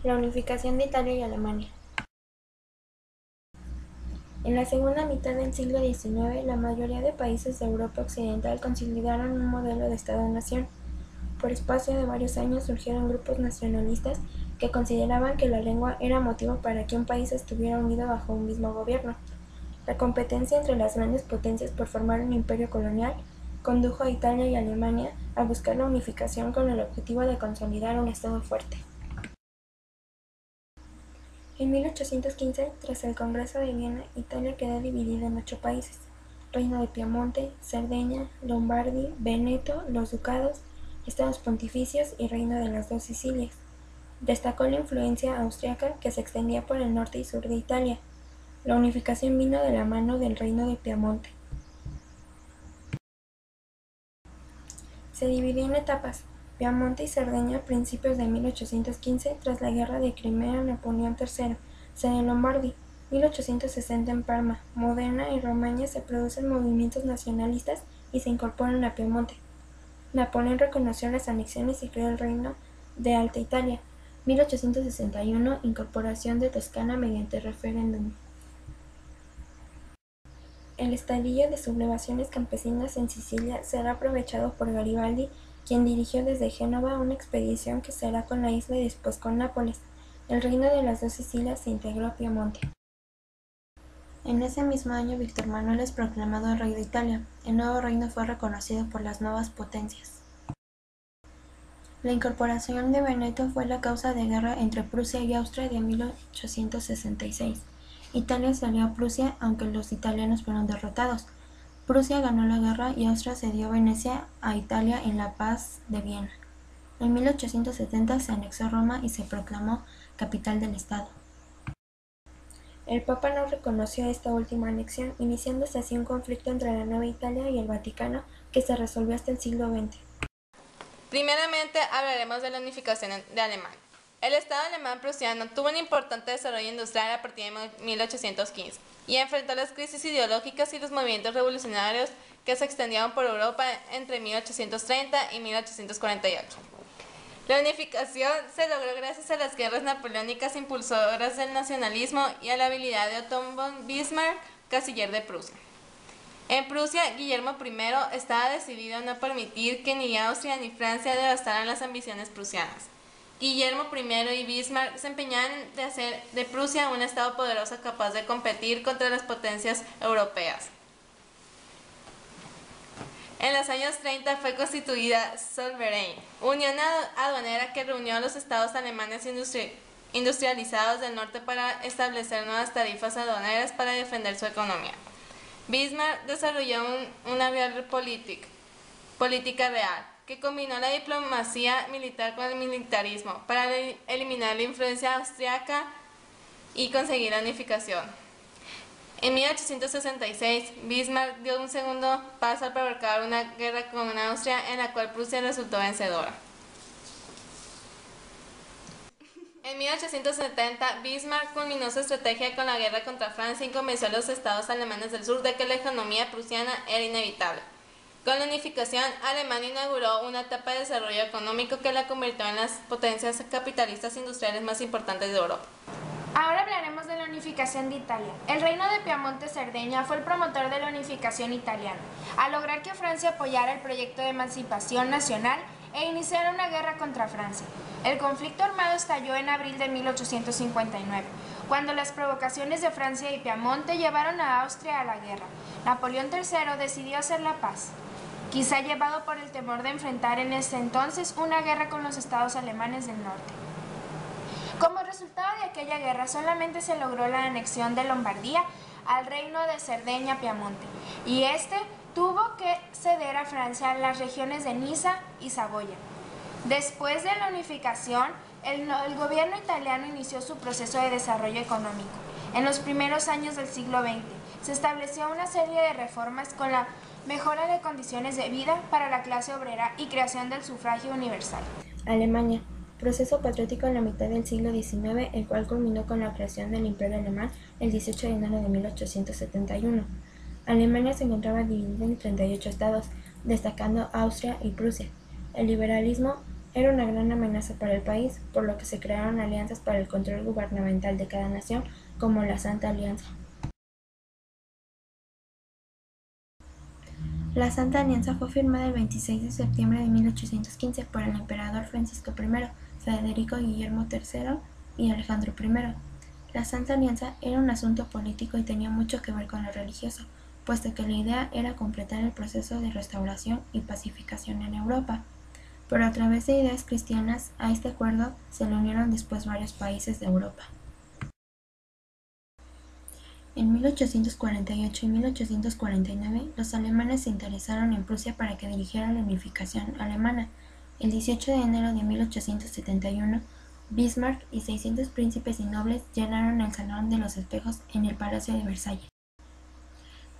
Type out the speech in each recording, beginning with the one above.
La unificación de Italia y Alemania. En la segunda mitad del siglo XIX, la mayoría de países de Europa Occidental consolidaron un modelo de Estado-nación. Por espacio de varios años surgieron grupos nacionalistas que consideraban que la lengua era motivo para que un país estuviera unido bajo un mismo gobierno. La competencia entre las grandes potencias por formar un imperio colonial condujo a Italia y Alemania a buscar la unificación con el objetivo de consolidar un Estado fuerte. En 1815, tras el Congreso de Viena, Italia quedó dividida en 8 países: Reino de Piamonte, Cerdeña, Lombardía, Veneto, los ducados, estados pontificios y Reino de las Dos Sicilias. Destacó la influencia austriaca que se extendía por el norte y sur de Italia. La unificación vino de la mano del Reino de Piamonte. Se dividió en etapas: Piamonte y Cerdeña a principios de 1815, tras la Guerra de Crimea. Napoleón III cede Lombardía. 1860 en Parma, Modena y Romaña se producen movimientos nacionalistas y se incorporan a Piamonte. Napoleón reconoció las anexiones y creó el Reino de Alta Italia. 1861 incorporación de Toscana mediante referéndum. El estallido de sublevaciones campesinas en Sicilia será aprovechado por Garibaldi, quien dirigió desde Génova una expedición que se hará con la isla y después con Nápoles. El Reino de las Dos Sicilias se integró a Piamonte. En ese mismo año Víctor Manuel es proclamado rey de Italia. El nuevo reino fue reconocido por las nuevas potencias. La incorporación de Veneto fue la causa de guerra entre Prusia y Austria de 1866. Italia se alió a Prusia, aunque los italianos fueron derrotados. Prusia ganó la guerra y Austria cedió Venecia a Italia en la Paz de Viena. En 1870 se anexó Roma y se proclamó capital del Estado. El Papa no reconoció esta última anexión, iniciándose así un conflicto entre la Nueva Italia y el Vaticano que se resolvió hasta el siglo XX. Primeramente hablaremos de la unificación de Alemania. El Estado alemán prusiano tuvo un importante desarrollo industrial a partir de 1815 y enfrentó las crisis ideológicas y los movimientos revolucionarios que se extendieron por Europa entre 1830 y 1848. La unificación se logró gracias a las guerras napoleónicas impulsoras del nacionalismo y a la habilidad de Otto von Bismarck, canciller de Prusia. En Prusia, Guillermo I estaba decidido a no permitir que ni Austria ni Francia devastaran las ambiciones prusianas. Guillermo I y Bismarck se empeñaban de hacer de Prusia un estado poderoso capaz de competir contra las potencias europeas. En los años 30 fue constituida Zollverein, unión aduanera que reunió a los estados alemanes industrializados del norte para establecer nuevas tarifas aduaneras para defender su economía. Bismarck desarrolló una política real, que combinó la diplomacia militar con el militarismo para eliminar la influencia austriaca y conseguir la unificación. En 1866, Bismarck dio un segundo paso al provocar una guerra con Austria en la cual Prusia resultó vencedora. En 1870, Bismarck culminó su estrategia con la guerra contra Francia y convenció a los estados alemanes del sur de que la economía prusiana era inevitable. Con la unificación, Alemania inauguró una etapa de desarrollo económico que la convirtió en las potencias capitalistas industriales más importantes de Europa. Ahora hablaremos de la unificación de Italia. El reino de Piamonte-Cerdeña fue el promotor de la unificación italiana, al lograr que Francia apoyara el proyecto de emancipación nacional e iniciara una guerra contra Francia. El conflicto armado estalló en abril de 1859, cuando las provocaciones de Francia y Piamonte llevaron a Austria a la guerra. Napoleón III decidió hacer la paz, quizá llevado por el temor de enfrentar en ese entonces una guerra con los estados alemanes del norte. Como resultado de aquella guerra, solamente se logró la anexión de Lombardía al reino de Cerdeña-Piamonte, y este tuvo que ceder a Francia las regiones de Niza y Saboya. Después de la unificación, el gobierno italiano inició su proceso de desarrollo económico. En los primeros años del siglo XX, se estableció una serie de reformas con la mejora de condiciones de vida para la clase obrera y creación del sufragio universal. Alemania. Proceso patriótico en la mitad del siglo XIX, el cual culminó con la creación del Imperio Alemán el 18 de enero de 1871. Alemania se encontraba dividida en 38 estados, destacando Austria y Prusia. El liberalismo era una gran amenaza para el país, por lo que se crearon alianzas para el control gubernamental de cada nación, como la Santa Alianza. La Santa Alianza fue firmada el 26 de septiembre de 1815 por el emperador Francisco I, Federico Guillermo III y Alejandro I. La Santa Alianza era un asunto político y tenía mucho que ver con lo religioso, puesto que la idea era completar el proceso de restauración y pacificación en Europa. Pero a través de ideas cristianas, a este acuerdo se le unieron después varios países de Europa. En 1848 y 1849, los alemanes se interesaron en Prusia para que dirigiera la unificación alemana. El 18 de enero de 1871, Bismarck y 600 príncipes y nobles llenaron el Salón de los Espejos en el Palacio de Versalles.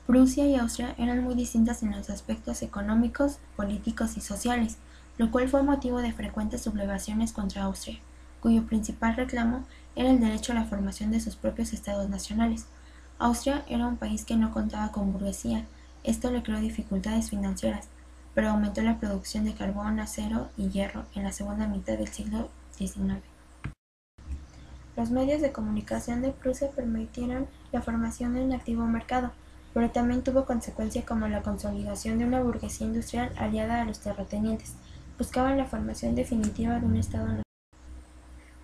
Prusia y Austria eran muy distintas en los aspectos económicos, políticos y sociales, lo cual fue motivo de frecuentes sublevaciones contra Austria, cuyo principal reclamo era el derecho a la formación de sus propios estados nacionales. Austria era un país que no contaba con burguesía, esto le creó dificultades financieras, pero aumentó la producción de carbón, acero y hierro en la segunda mitad del siglo XIX. Los medios de comunicación de Prusia permitieron la formación de un activo mercado, pero también tuvo consecuencias como la consolidación de una burguesía industrial aliada a los terratenientes. Buscaban la formación definitiva de un Estado nacional.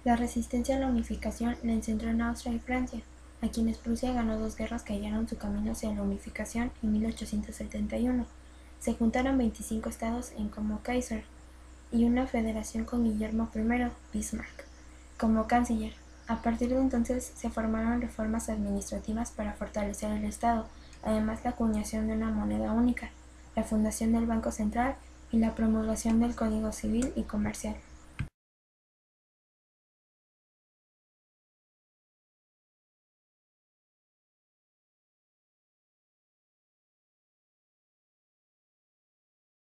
La resistencia a la unificación la encentró en Austria y Francia, a quienes Prusia ganó 2 guerras que hallaron su camino hacia la unificación en 1871. Se juntaron 25 estados en como Kaiser y una federación con Guillermo I, Bismarck, como canciller. A partir de entonces se formaron reformas administrativas para fortalecer el Estado, además la acuñación de una moneda única, la fundación del Banco Central y la promulgación del Código Civil y Comercial.